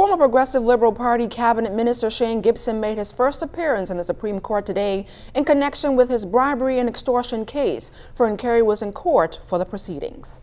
Former Progressive Liberal Party Cabinet Minister Shane Gibson made his first appearance in the Supreme Court today in connection with his bribery and extortion case. Fern Carey was in court for the proceedings.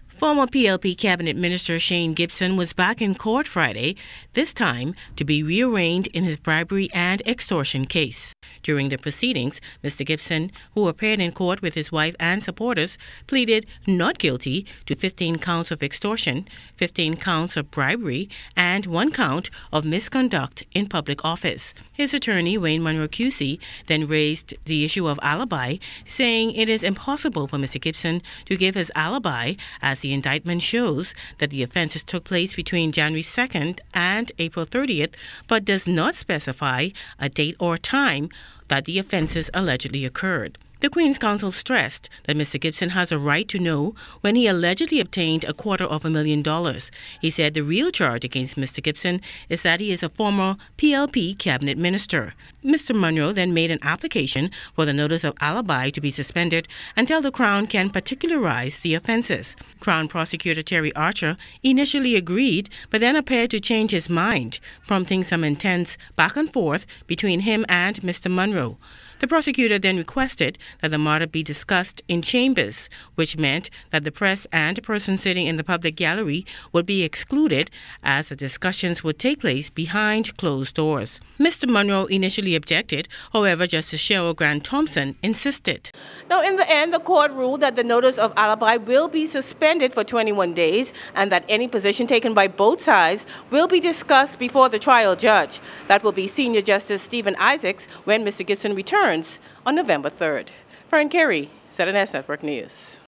Former PLP Cabinet Minister Shane Gibson was back in court Friday, this time to be rearraigned in his bribery and extortion case. During the proceedings, Mr. Gibson, who appeared in court with his wife and supporters, pleaded not guilty to 15 counts of extortion, 15 counts of bribery, and 1 count of misconduct in public office. His attorney, Wayne Monroe QC, then raised the issue of alibi, saying it is impossible for Mr. Gibson to give his alibi as the indictment shows that the offenses took place between January 2nd and April 30th, but does not specify a date or time that the offenses allegedly occurred. The Queen's Counsel stressed that Mr. Gibson has a right to know when he allegedly obtained $250,000. He said the real charge against Mr. Gibson is that he is a former PLP cabinet minister. Mr. Monroe then made an application for the notice of alibi to be suspended until the Crown can particularize the offenses. Crown Prosecutor Terry Archer initially agreed, but then appeared to change his mind, prompting some intense back and forth between him and Mr. Monroe. The prosecutor then requested that the matter be discussed in chambers, which meant that the press and persons sitting in the public gallery would be excluded as the discussions would take place behind closed doors. Mr. Monroe initially objected, however, Justice Cheryl Grant Thompson insisted. Now, in the end, the court ruled that the notice of alibi will be suspended for 21 days and that any position taken by both sides will be discussed before the trial judge. That will be Senior Justice Stephen Isaacs when Mr. Gibson returns on November 3rd. Fern Carey, 7S Network News.